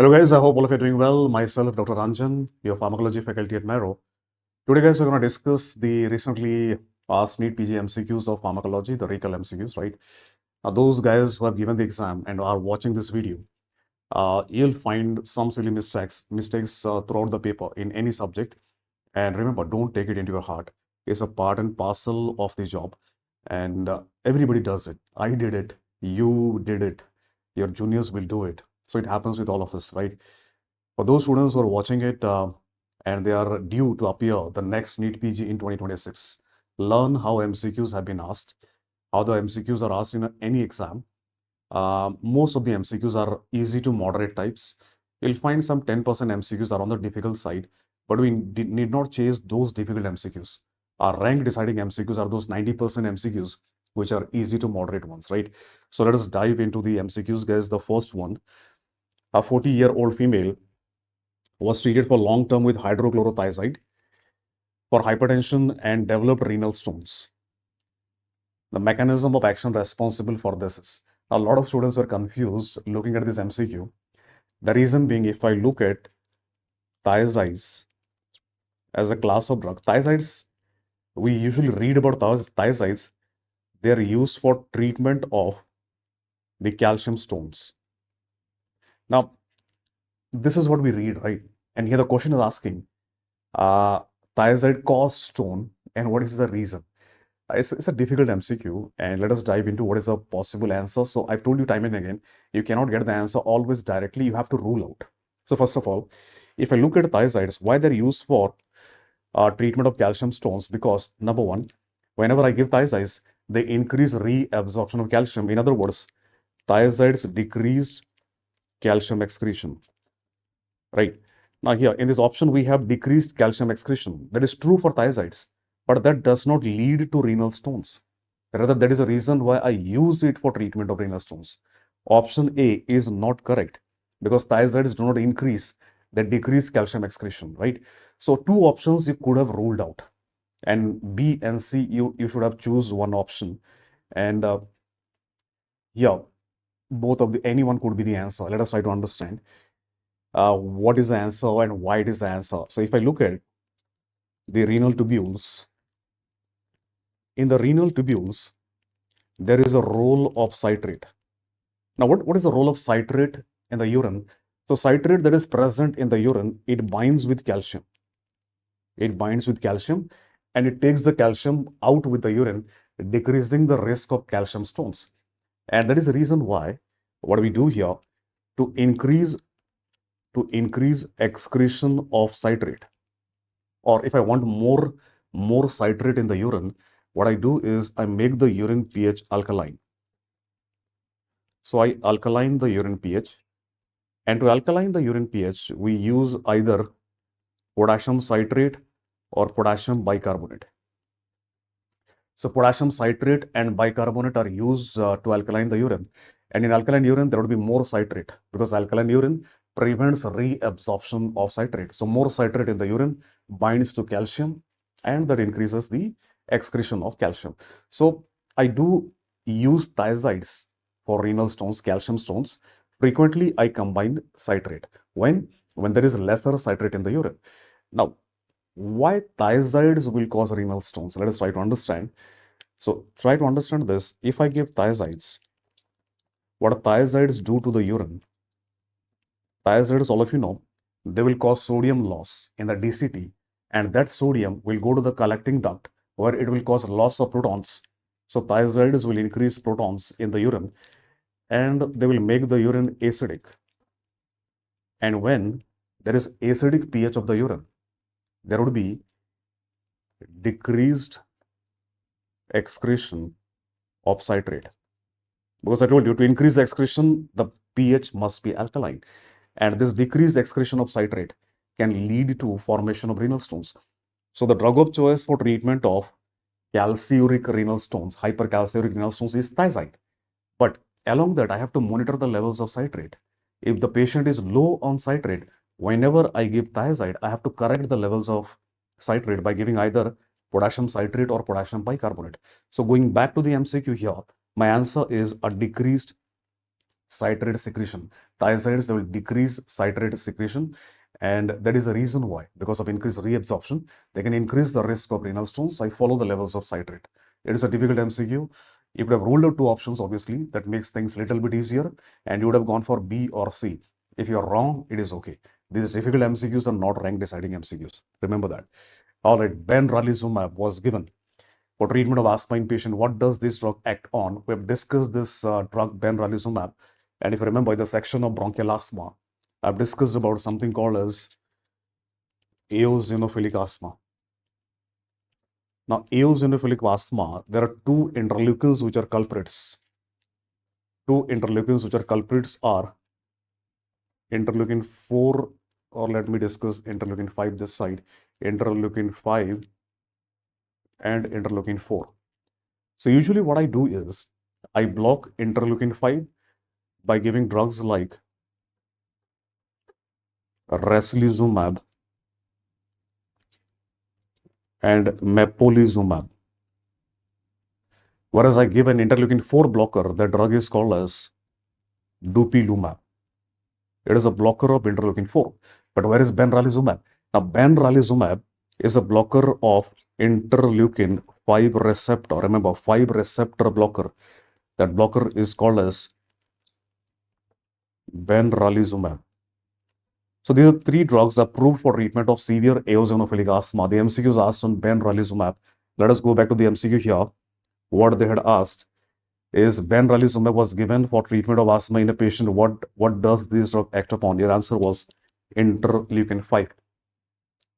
Hello guys, I hope all of you are doing well. Myself, Dr. Ranjan, your pharmacology faculty at Marrow. Today guys, we're going to discuss the recently asked NEET-PG MCQs of pharmacology, the recall MCQs, right? Now those guys who have given the exam and are watching this video, you'll find some silly mistakes throughout the paper in any subject. And remember, don't take it into your heart. It's a part and parcel of the job. And everybody does it. I did it. You did it. Your juniors will do it. So it happens with all of us, right? For those students who are watching it and they are due to appear the next NEET-PG in 2026, learn how MCQs have been asked, how the MCQs are asked in any exam. Most of the MCQs are easy to moderate types. You'll find some 10% MCQs are on the difficult side, but we need not chase those difficult MCQs. Our rank deciding MCQs are those 90% MCQs, which are easy to moderate ones, right? So let us dive into the MCQs, guys. The first one, a 40-year-old female was treated for long term with hydrochlorothiazide for hypertension and developed renal stones. The mechanism of action responsible for this is, a lot of students were confused looking at this MCQ. The reason being, if I look at thiazides as a class of drug, thiazides, we usually read about thiazides, they are used for treatment of the calcium stones. Now, this is what we read, right? And here the question is asking, thiazide cause stone, and what is the reason? It's a difficult MCQ, and let us dive into what is a possible answer. So I've told you time and again, you cannot get the answer always directly. You have to rule out. So first of all, if I look at thiazides, why they're used for treatment of calcium stones? Because number one, whenever I give thiazides, they increase reabsorption of calcium. In other words, thiazides decrease calcium excretion, right? Now here in this option, we have decreased calcium excretion. That is true for thiazides, but that does not lead to renal stones. Rather, that is a reason why I use it for treatment of renal stones. Option A is not correct because thiazides do not increase, they decrease calcium excretion, right? So two options you could have ruled out, and B and C, you should have choose one option. And yeah, both of anyone could be the answer. Let us try to understand what is the answer and why it is the answer. So if I look at the renal tubules, in the renal tubules, there is a role of citrate. Now, what is the role of citrate in the urine? So citrate that is present in the urine, it binds with calcium. It binds with calcium and it takes the calcium out with the urine, decreasing the risk of calcium stones. And that is the reason why what we do here to increase excretion of citrate, or if I want more citrate in the urine, what I do is I make the urine pH alkaline. So I alkaline the urine pH, and to alkaline the urine pH, we use either potassium citrate or potassium bicarbonate. So potassium citrate and bicarbonate are used to alkaline the urine. And in alkaline urine, there would be more citrate because alkaline urine prevents reabsorption of citrate. So more citrate in the urine binds to calcium and that increases the excretion of calcium. So I do use thiazides for renal stones, calcium stones. Frequently, I combine citrate when there is lesser citrate in the urine. Now, why thiazides will cause renal stones? Let us try to understand. So try to understand this. If I give thiazides, what thiazides do to the urine? Thiazides, all of you know, they will cause sodium loss in the DCT, and that sodium will go to the collecting duct where it will cause loss of protons. So thiazides will increase protons in the urine and they will make the urine acidic. And when there is acidic pH of the urine, there would be decreased excretion of citrate. Because I told you, to increase the excretion, the pH must be alkaline. And this decreased excretion of citrate can lead to formation of renal stones. So the drug of choice for treatment of calciuric renal stones, hypercalciuric renal stones, is thiazide. But along that, I have to monitor the levels of citrate. If the patient is low on citrate, whenever I give thiazide, I have to correct the levels of citrate by giving either potassium citrate or potassium bicarbonate. So going back to the MCQ here, my answer is a decreased citrate secretion. Thiazides, they will decrease citrate secretion, and that is the reason why, because of increased reabsorption, they can increase the risk of renal stones. I follow the levels of citrate. It is a difficult MCQ. You would have ruled out two options, obviously. That makes things a little bit easier, and you would have gone for B or C. If you're wrong, it is okay. These difficult MCQs are not rank deciding MCQs. Remember that. All right, benralizumab was given for treatment of asthma in patient. What does this drug act on? We have discussed this drug benralizumab, and if you remember, in the section of bronchial asthma, I've discussed about something called as eosinophilic asthma. Now, eosinophilic asthma, there are two interleukins which are culprits. Two interleukins which are culprits are interleukin 4, or let me discuss interleukin 5 this side, interleukin 5 and interleukin 4. So usually what I do is I block interleukin 5 by giving drugs like racilizumab and mepolizumab. Whereas I give an interleukin 4 blocker, the drug is called as dupilumab. It is a blocker of interleukin 4. But where is benralizumab? Now, benralizumab is a blocker of interleukin 5 receptor. Remember, 5 receptor blocker. That blocker is called as benralizumab. So these are three drugs approved for treatment of severe eosinophilic asthma. The MCQ is asked on benralizumab. Let us go back to the MCQ here. What they had asked is benralizumab was given for treatment of asthma in a patient. What does this drug act upon? Your answer was interleukin 5.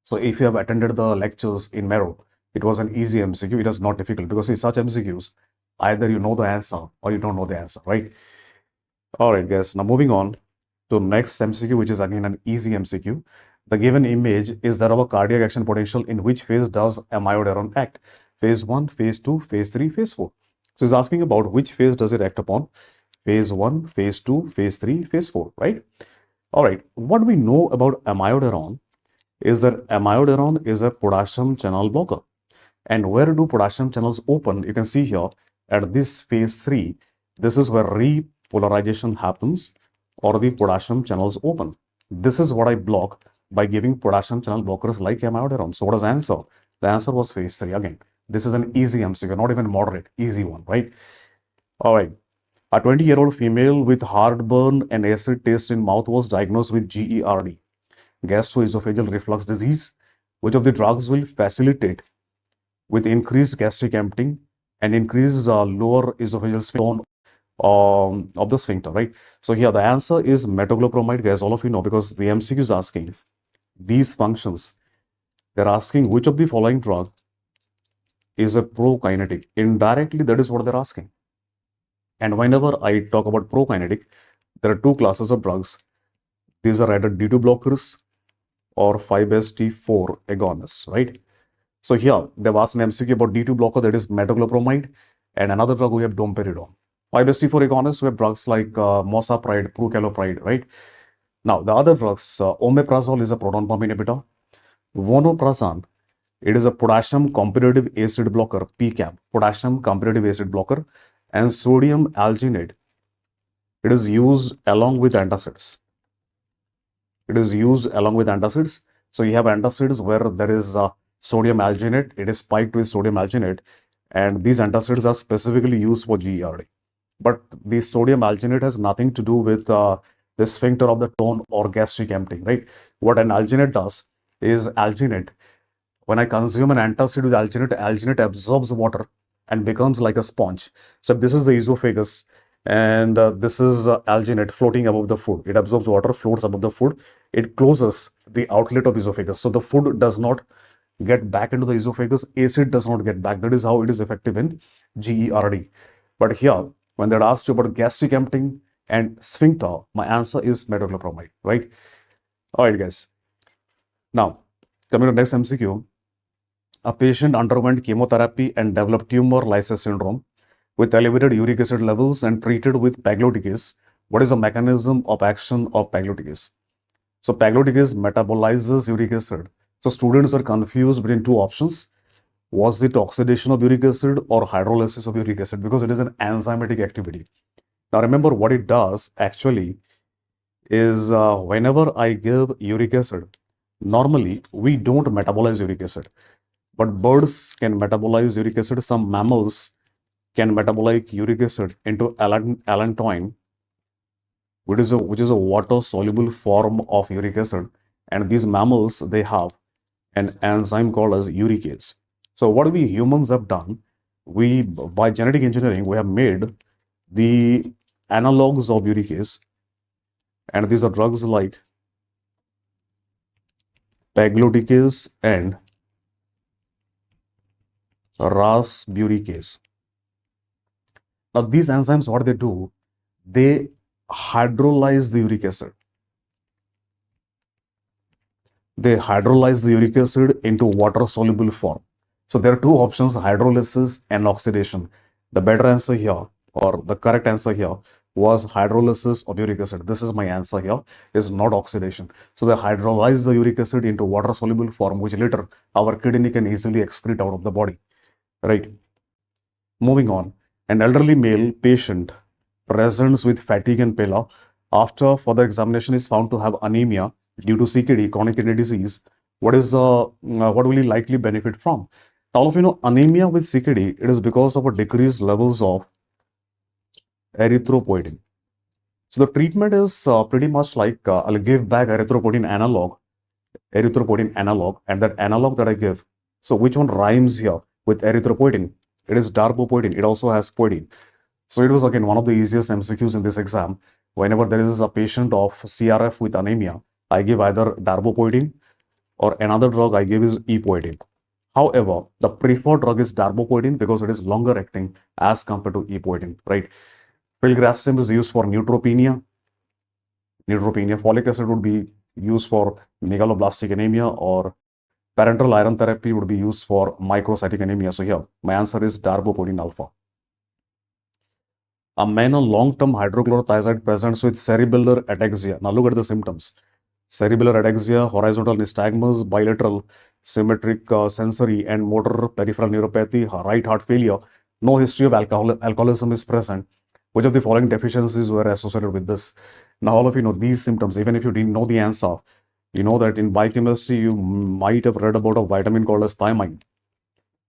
So if you have attended the lectures in Mero, it was an easy MCQ. It is not difficult, because in such MCQs, either you know the answer or you don't know the answer, right? All right, guys. Now moving on to next MCQ, which is again an easy MCQ. The given image is that of a cardiac action potential. In which phase does amiodarone act? Phase 1, phase 2, phase 3, phase 4. So it's asking about which phase does it act upon. Phase 1, phase 2, phase 3, phase 4, right? All right. What we know about amiodarone is that amiodarone is a potassium channel blocker. And where do potassium channels open? You can see here at this phase 3, this is where repolarization happens, or the potassium channels open. This is what I block by giving potassium channel blockers like amiodarone. So what is the answer? The answer was phase 3. Again, this is an easy MCQ, not even moderate, easy one, right? All right. A 20-year-old female with heartburn and acid taste in mouth was diagnosed with GERD, gastroesophageal reflux disease. Which of the drugs will facilitate with increased gastric emptying and increased lower esophageal sphincter of the sphincter, right? So here the answer is metoclopramide, guys. All of you know, because the MCQ is asking these functions. They're asking which of the following drug is a prokinetic. Indirectly, that is what they're asking. And whenever I talk about prokinetic, there are two classes of drugs. These are either D2 blockers or 5-HT4 agonists, right? So here, they've asked an MCQ about D2 blocker, that is metoclopramide, and another drug we have domperidone. 5-HT4 agonists, we have drugs like mosapride, prucalopride, right? Now, the other drugs, omeprazole is a proton pump inhibitor. Vonoprazan, it is a potassium competitive acid blocker, PCAB, potassium competitive acid blocker, and sodium alginate. It is used along with antacids. It is used along with antacids. So you have antacids where there is sodium alginate. It is spiked with sodium alginate, and these antacids are specifically used for GERD. But the sodium alginate has nothing to do with the sphincter of the tone or gastric emptying, right? What an alginate does is alginate. When I consume an antacid with alginate, alginate absorbs water and becomes like a sponge. So this is the esophagus, and this is alginate floating above the food. It absorbs water, floats above the food. It closes the outlet of esophagus. So the food does not get back into the esophagus. Acid does not get back. That is how it is effective in GERD. But here, when they're asked you about gastric emptying and sphincter, my answer is metoclopramide, right? All right, guys. Now, coming to next MCQ. A patient underwent chemotherapy and developed tumor lysis syndrome with elevated uric acid levels and treated with pegloticase. What is the mechanism of action of pegloticase? So pegloticase metabolizes uric acid. So students are confused between two options. Was it oxidation of uric acid or hydrolysis of uric acid? Because it is an enzymatic activity. Now remember what it does actually is whenever I give uric acid, normally we don't metabolize uric acid, but birds can metabolize uric acid. Some mammals can metabolize uric acid into allantoin, which is a water soluble form of uric acid, and these mammals, they have an enzyme called as uricase. So what we humans have done, we by genetic engineering, we have made the analogs of uricase, and these are drugs like pegloticase and rasburicase. Now these enzymes, what they do, they hydrolyze the uric acid. They hydrolyze the uric acid into water soluble form. So there are two options, hydrolysis and oxidation. The better answer here, or the correct answer here, was hydrolysis of uric acid. This is my answer here, is not oxidation. So they hydrolyze the uric acid into water soluble form, which later our kidney can easily excrete out of the body, right? Moving on, an elderly male patient presents with fatigue and pallor. After further examination is found to have anemia due to CKD, chronic kidney disease. What will he likely benefit from? All of you know, anemia with CKD, it is because of a decreased levels of erythropoietin. So the treatment is pretty much like I'll give back erythropoietin analog, and that analog that I give. So which one rhymes here with erythropoietin? It is darbepoetin. It also has poietin. So it was again one of the easiest MCQs in this exam. Whenever there is a patient of CRF with anemia, I give either darbepoetin or another drug I give is epoetin. However, the preferred drug is darbepoetin because it is longer acting as compared to epoetin, right? Filgrastim is used for neutropenia. Folic acid would be used for megaloblastic anemia, or parenteral iron therapy would be used for microcytic anemia. So here, my answer is darbepoetin alpha. A man on long-term hydrochlorothiazide presents with cerebellar ataxia. Now look at the symptoms. Cerebellar ataxia, horizontal nystagmus, bilateral symmetric sensory and motor peripheral neuropathy, right heart failure. No history of alcoholism is present. Which of the following deficiencies were associated with this? Now all of you know these symptoms. Even if you didn't know the answer, you know that in biochemistry you might have read about a vitamin called as thiamine.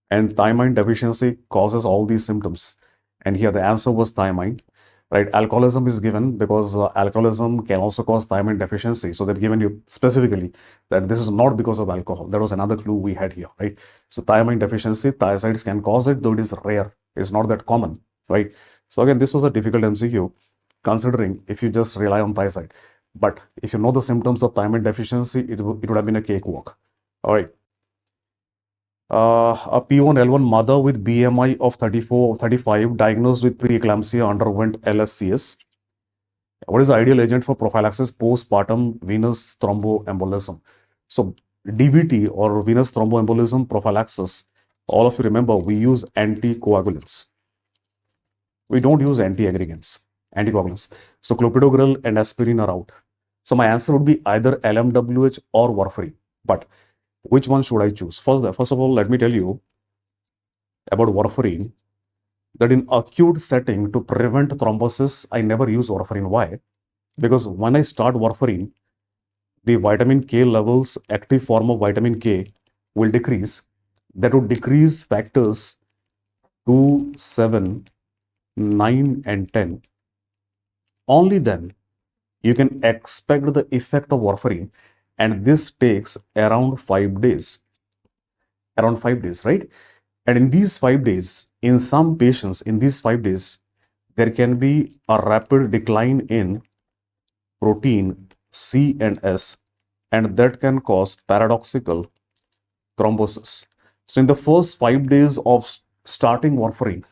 And thiamine deficiency causes all these symptoms. And here the answer was thiamine, right? Alcoholism is given because alcoholism can also cause thiamine deficiency. So they've given you specifically that this is not because of alcohol. That was another clue we had here, right? So thiamine deficiency, thiazides can cause it, though it is rare. It's not that common, right? So again, this was a difficult MCQ, considering if you just rely on thiazide. But if you know the symptoms of thiamine deficiency, it would have been a cakewalk. All right. A P1L1 mother with BMI of 34 or 35 diagnosed with preeclampsia underwent LSCS. What is the ideal agent for prophylaxis postpartum venous thromboembolism? So DVT or venous thromboembolism prophylaxis, all of you remember, we use anticoagulants. We don't use antiaggregants, anticoagulants. So clopidogrel and aspirin are out. So my answer would be either LMWH or warfarin. But which one should I choose? First of all, let me tell you about warfarin, that in acute setting to prevent thrombosis, I never use warfarin. Why? Because when I start warfarin, the vitamin K levels, active form of vitamin K, will decrease. That would decrease factors 2, 7, 9, and 10. Only then you can expect the effect of warfarin, and this takes around 5 days. Around 5 days, right? And in these 5 days, in some patients, in these 5 days, there can be a rapid decline in protein C and S, and that can cause paradoxical thrombosis. So in the first 5 days of starting warfarin,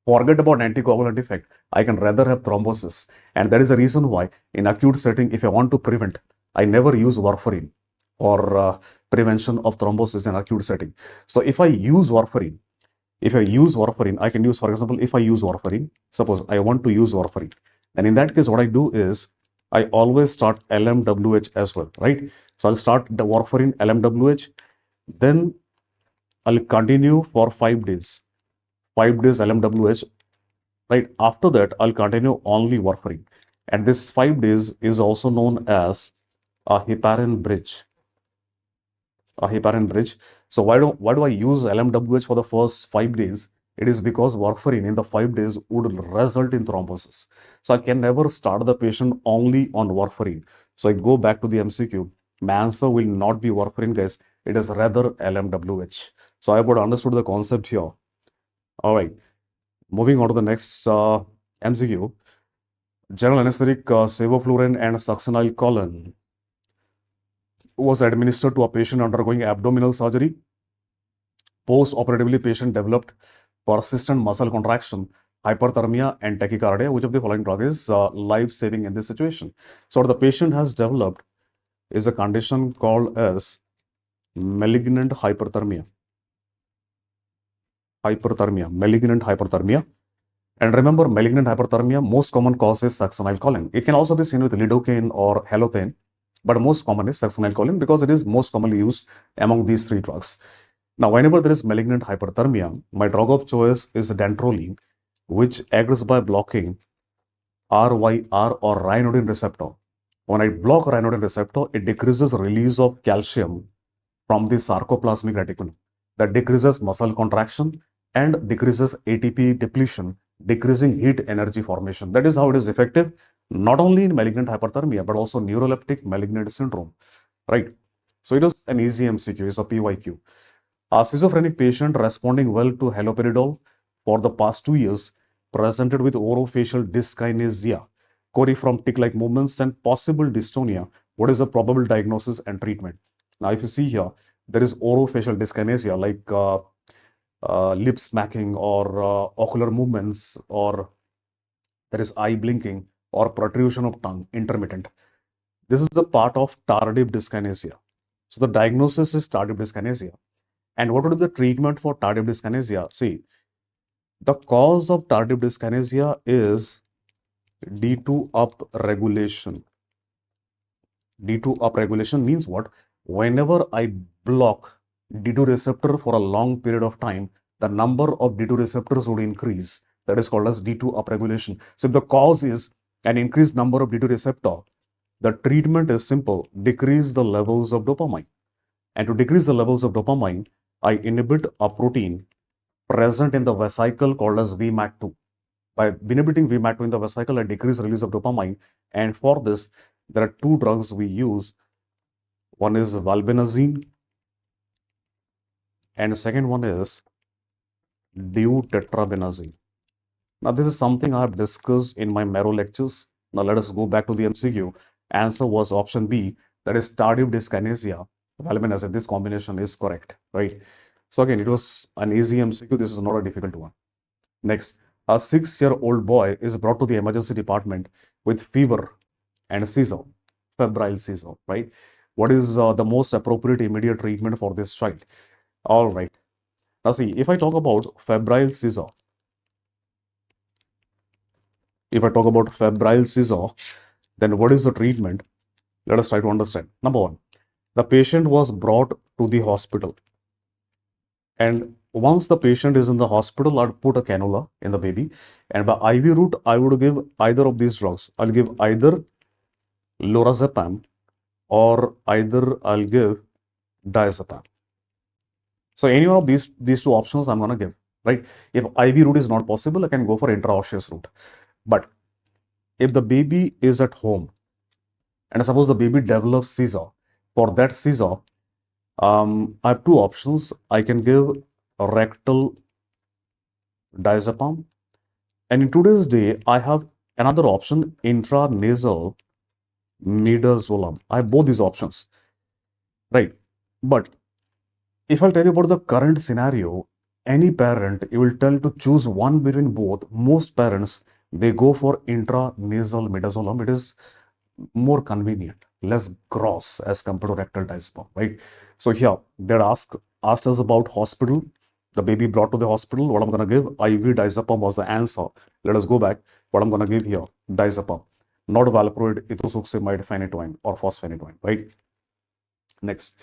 forget about anticoagulant effect. I can rather have thrombosis. And that is the reason why in acute setting, if I want to prevent, I never use warfarin for prevention of thrombosis in acute setting. So if I use warfarin, I can use, for example, if I use warfarin, suppose I want to use warfarin, and in that case, what I do is I always start LMWH as well, right? So I'll start the warfarin LMWH, then I'll continue for 5 days. 5 days LMWH, right? After that, I'll continue only warfarin. And this 5 days is also known as a heparin bridge. A heparin bridge. So why do I use LMWH for the first 5 days? It is because warfarin in the 5 days would result in thrombosis. So I can never start the patient only on warfarin. So I go back to the MCQ. My answer will not be warfarin, guys. It is rather LMWH. So I would understood the concept here. All right. Moving on to the next MCQ. General anesthetic sevoflurane and succinylcholine was administered to a patient undergoing abdominal surgery. Post-operatively, patient developed persistent muscle contraction, hyperthermia, and tachycardia. Which of the following drug is life-saving in this situation? So what the patient has developed is a condition called as malignant hyperthermia. Malignant hyperthermia. And remember, malignant hyperthermia, most common cause is succinylcholine. It can also be seen with lidocaine or halothane, but most common is succinylcholine because it is most commonly used among these three drugs. Now, whenever there is malignant hyperthermia, my drug of choice is dantrolene, which acts by blocking RYR or ryanodine receptor. When I block ryanodine receptor, it decreases release of calcium from the sarcoplasmic reticulum. That decreases muscle contraction and decreases ATP depletion, decreasing heat energy formation. That is how it is effective, not only in malignant hyperthermia, but also neuroleptic malignant syndrome, right? So it is an easy MCQ, it's a PYQ. A schizophrenic patient responding well to haloperidol for the past 2 years presented with orofacial dyskinesia, coriform tick-like movements, and possible dystonia. What is the probable diagnosis and treatment? Now, if you see here, there is orofacial dyskinesia like lip smacking or ocular movements, or there is eye blinking or protrusion of tongue, intermittent. This is a part of tardive dyskinesia. So the diagnosis is tardive dyskinesia. And what would be the treatment for tardive dyskinesia? See, the cause of tardive dyskinesia is D2 upregulation. D2 upregulation means what? Whenever I block D2 receptor for a long period of time, the number of D2 receptors would increase. That is called as D2 upregulation. So if the cause is an increased number of D2 receptor, the treatment is simple: decrease the levels of dopamine. And to decrease the levels of dopamine, I inhibit a protein present in the vesicle called as VMAT2. By inhibiting VMAT2 in the vesicle, I decrease release of dopamine. And for this, there are two drugs we use. One is valbenazine, and the second one is deutetrabenazine. Now, this is something I have discussed in my marrow lectures. Now, let us go back to the MCQ. Answer was option B, that is tardive dyskinesia. Valbenazine, this combination is correct, right? So again, it was an easy MCQ. This is not a difficult one. Next, a 6-year-old boy is brought to the emergency department with fever and seizure, febrile seizure, right? What is the most appropriate immediate treatment for this child? All right. Now see, if I talk about febrile seizure, then what is the treatment? Let us try to understand. Number one, the patient was brought to the hospital. And once the patient is in the hospital, I'd put a cannula in the baby. And by IV route, I would give either of these drugs. I'll give either lorazepam or either I'll give diazepam. So any one of these two options I'm going to give, right? If IV route is not possible, I can go for intraosseous route. But if the baby is at home and suppose the baby develops seizure, for that seizure, I have two options. I can give rectal diazepam, and in today's day, I have another option, intranasal midazolam. I have both these options, right? But if I'll tell you about the current scenario, any parent, you will tell to choose one between both. Most parents, they go for intranasal midazolam. It is more convenient, less gross as compared to rectal diazepam, right? So here, they asked us about hospital. The baby brought to the hospital. What I'm going to give? IV diazepam was the answer. Let us go back. What I'm going to give here? Diazepam, not valproate, ethosuximide, phenytoin, or fosphenytoin, right? Next.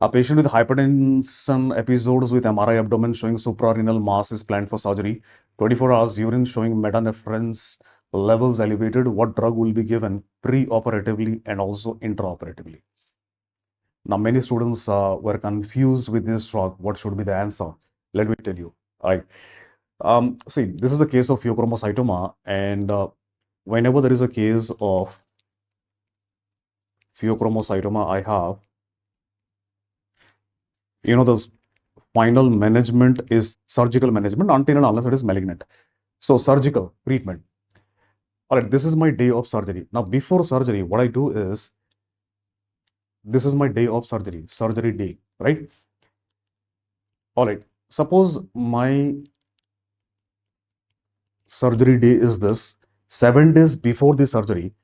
A patient with hypertension episodes with MRI abdomen showing suprarenal mass is planned for surgery. 24 hours urine showing metanephrin's levels elevated, what drug will be given pre-operatively and also intraoperatively? Now, many students were confused with this drug. What should be the answer? Let me tell you. All right. See, this is a case of Pheochromocytoma, and whenever there is a case of Pheochromocytoma, I have, the final management is surgical management until and unless it is malignant. So, surgical treatment. All right, this is my day of surgery. Now, before surgery, what I do is, this is my day of surgery day, right? All right, suppose my surgery day is this. 7 days before the surgery,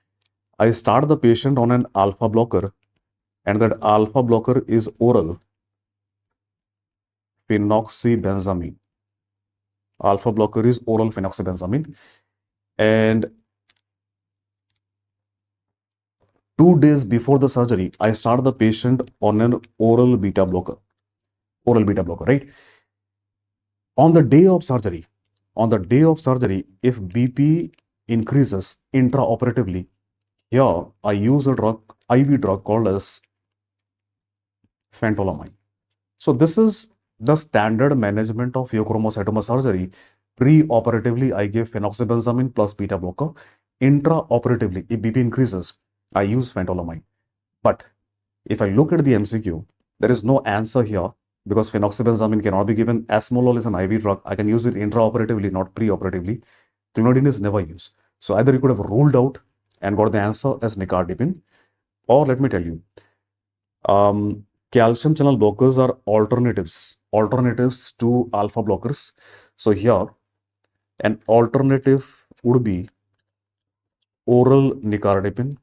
I start the patient on an alpha blocker, and that alpha blocker is oral phenoxybenzamine. Alpha blocker is oral phenoxybenzamine. And 2 days before the surgery, I start the patient on an oral beta blocker. Right? On the day of surgery, if BP increases intraoperatively, here I use a IV drug called as phentolamine. So this is the standard management of pheochromocytoma surgery. Pre-operatively, I give phenoxybenzamine plus beta blocker. Intraoperatively, if BP increases, I use phentolamine. But if I look at the MCQ, there is no answer here because phenoxybenzamine cannot be given. Asmolol is an IV drug. I can use it intraoperatively, not pre-operatively. Clonidine is never used. So either you could have ruled out and got the answer as nicardipine, or let me tell you, calcium channel blockers are alternatives to alpha blockers. So here, an alternative would be oral nicardipine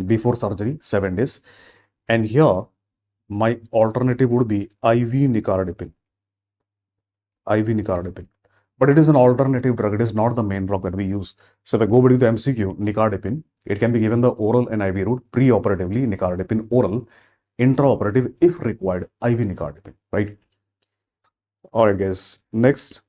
before surgery, 7 days. And here, my alternative would be IV nicardipine. But it is an alternative drug. It is not the main drug that we use. So if I go back to the MCQ, nicardipine, it can be given the oral and IV route. Pre-operatively, nicardipine oral. Intraoperative, if required, IV nicardipine, right? All right, guys. Next,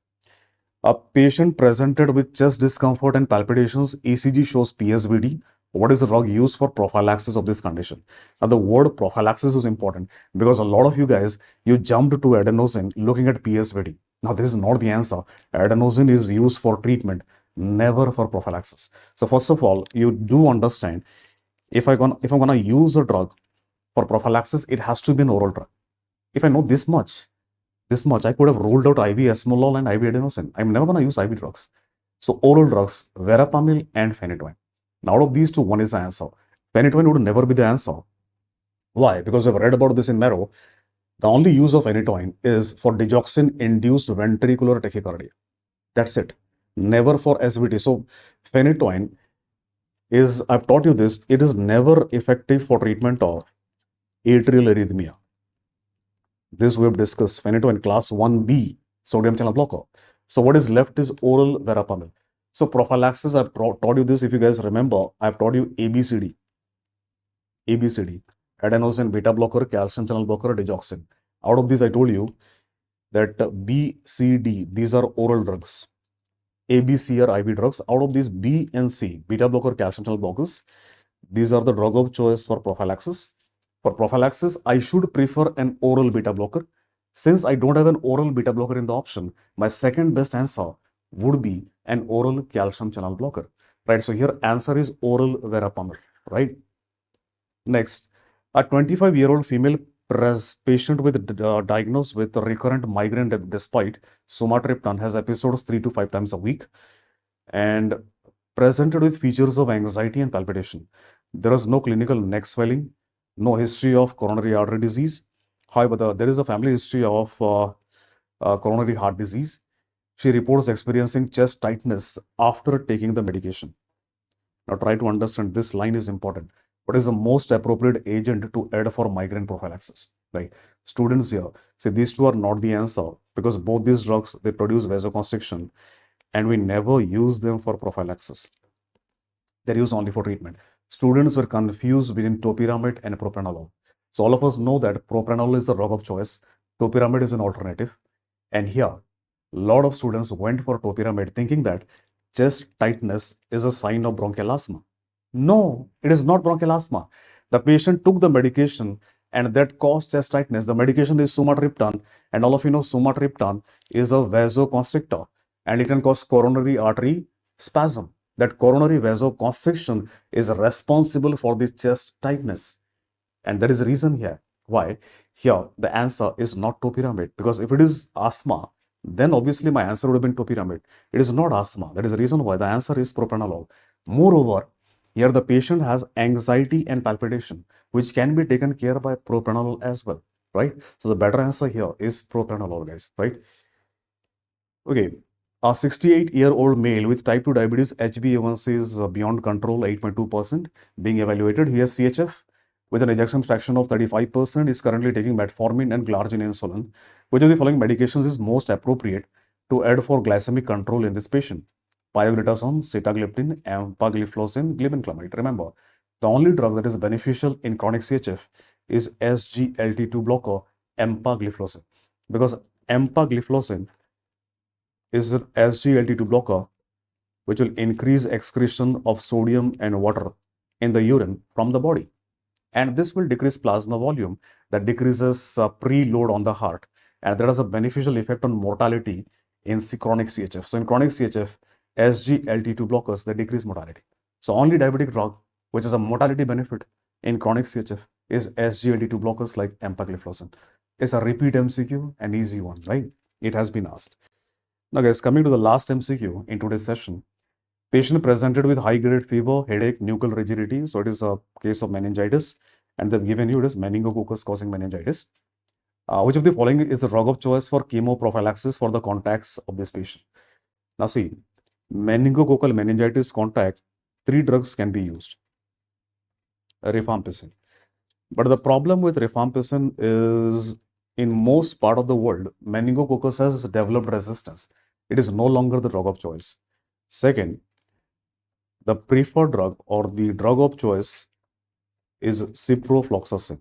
a patient presented with chest discomfort and palpitations. ECG shows PSVD. What is the drug used for prophylaxis of this condition? Now, the word prophylaxis is important because a lot of you guys, you jumped to adenosine looking at PSVD. Now, this is not the answer. Adenosine is used for treatment, never for prophylaxis. So, first of all, you do understand, if I'm gonna use a drug for prophylaxis, it has to be an oral drug. If I know this much, I could have ruled out IV esmolol and IV adenosine. I'm never gonna use IV drugs. So, oral drugs, verapamil and phenytoin. Now, out of these two, one is the answer. Phenytoin would never be the answer. Why? Because I've read about this in Marrow. The only use of phenytoin is for digoxin-induced ventricular tachycardia. That's it. Never for SVT. So, phenytoin is, I've taught you this, it is never effective for treatment of atrial arrhythmia. This we have discussed. Phenytoin class 1B, sodium channel blocker. So, what is left is oral verapamil. So, prophylaxis, I've taught you this. If you guys remember, I've taught you ABCD. Adenosine beta blocker, calcium channel blocker, digoxin. Out of these, I told you that B, C, D, these are oral drugs. A, B, C are IV drugs. Out of these, B and C, beta blocker, calcium channel blockers, these are the drug of choice for prophylaxis. For prophylaxis, I should prefer an oral beta blocker. Since I don't have an oral beta blocker in the option, my second best answer would be an oral calcium channel blocker, right? So here answer is oral verapamil, right? Next, a 25-year-old female patient with diagnosed with recurrent migraine despite sumatriptan has episodes 3 to 5 times a week and presented with features of anxiety and palpitation. There is no clinical neck swelling, no history of coronary artery disease. However, there is a family history of coronary heart disease. She reports experiencing chest tightness after taking the medication. Now try to understand, this line is important. What is the most appropriate agent to add for migraine prophylaxis? Right? Students here, see, these two are not the answer because both these drugs, they produce vasoconstriction and we never use them for prophylaxis. They're used only for treatment. Students were confused between topiramate and propranolol. So all of us know that propranolol is the drug of choice. Topiramate is an alternative. And here, lot of students went for topiramate thinking that chest tightness is a sign of bronchial asthma. No, it is not bronchial asthma. The patient took the medication and that caused chest tightness. The medication is sumatriptan, and all of you know sumatriptan is a vasoconstrictor and it can cause coronary artery spasm. That coronary vasoconstriction is responsible for the chest tightness. And there is a reason here why here the answer is not topiramate, because if it is asthma, then obviously my answer would have been topiramate. It is not asthma. That is the reason why the answer is propranolol. Moreover, here the patient has anxiety and palpitation, which can be taken care by propranolol as well, right? So the better answer here is propranolol, guys, right? Okay, a 68-year-old male with type 2 diabetes, HbA1c is beyond control, 8.2%, being evaluated. He has CHF with an ejection fraction of 35%, is currently taking metformin and glargine insulin. Which of the following medications is most appropriate to add for glycemic control in this patient? Pioglitazone, sitagliptin, empagliflozin, glibenclamide. Remember, the only drug that is beneficial in chronic CHF is SGLT2 blocker, empagliflozin, because empagliflozin is an SGLT2 blocker which will increase excretion of sodium and water in the urine from the body. And this will decrease plasma volume, that decreases preload on the heart, and that has a beneficial effect on mortality in chronic CHF. So in chronic CHF, SGLT2 blockers, they decrease mortality. So only diabetic drug which is a mortality benefit in chronic CHF is SGLT2 blockers like empagliflozin. It's a repeat MCQ, an easy one, right? It has been asked. Now guys, coming to the last MCQ in today's session. Patient presented with high-grade fever, headache, nuchal rigidity. So it is a case of meningitis, and they've given you it is meningococcus causing meningitis. Which of the following is the drug of choice for chemoprophylaxis for the contacts of this patient? Now see, meningococcal meningitis contact, 3 drugs can be used. Rifampicin. But the problem with rifampicin is in most part of the world, meningococcus has developed resistance. It is no longer the drug of choice. Second, the preferred drug or the drug of choice is ciprofloxacin.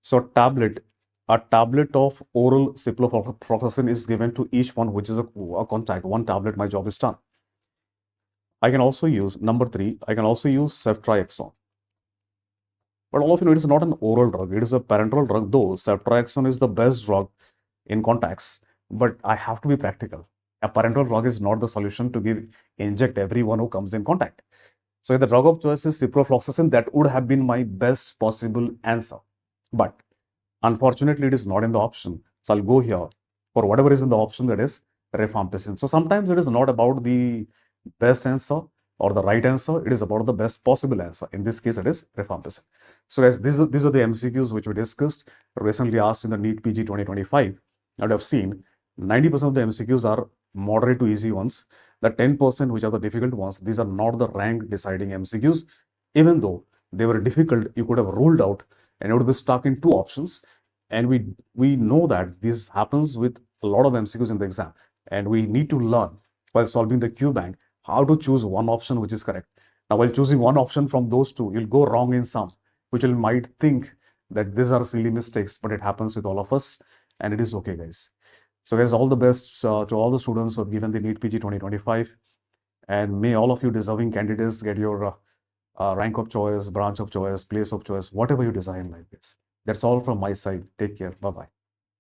So a tablet of oral ciprofloxacin is given to each one, which is a contact. 1 tablet, my job is done. I can also use, number 3, I can also use ceftriaxone. But all of you know, it is not an oral drug. It is a parenteral drug, though ceftriaxone is the best drug in contacts. But I have to be practical. A parenteral drug is not the solution to inject everyone who comes in contact. So if the drug of choice is ciprofloxacin, that would have been my best possible answer. But unfortunately, it is not in the option. So I'll go here for whatever is in the option, that is rifampicin. So sometimes it is not about the best answer or the right answer. It is about the best possible answer. In this case, it is rifampicin. So guys, these are the MCQs which we discussed, recently asked in the NEET-PG 2025. Now I've seen 90% of the MCQs are moderate to easy ones. The 10% which are the difficult ones, these are not the rank deciding MCQs. Even though they were difficult, you could have ruled out and you would be stuck in 2 options. And we know that this happens with a lot of MCQs in the exam. And we need to learn while solving the Q bank how to choose one option which is correct. Now, while choosing one option from those 2, you'll go wrong in some, which you might think that these are silly mistakes, but it happens with all of us, and it is okay, guys. So guys, all the best to all the students who have given the NEET-PG 2025, and may all of you deserving candidates get your rank of choice, branch of choice, place of choice, whatever you desire in life, guys. That's all from my side. Take care. Bye-bye.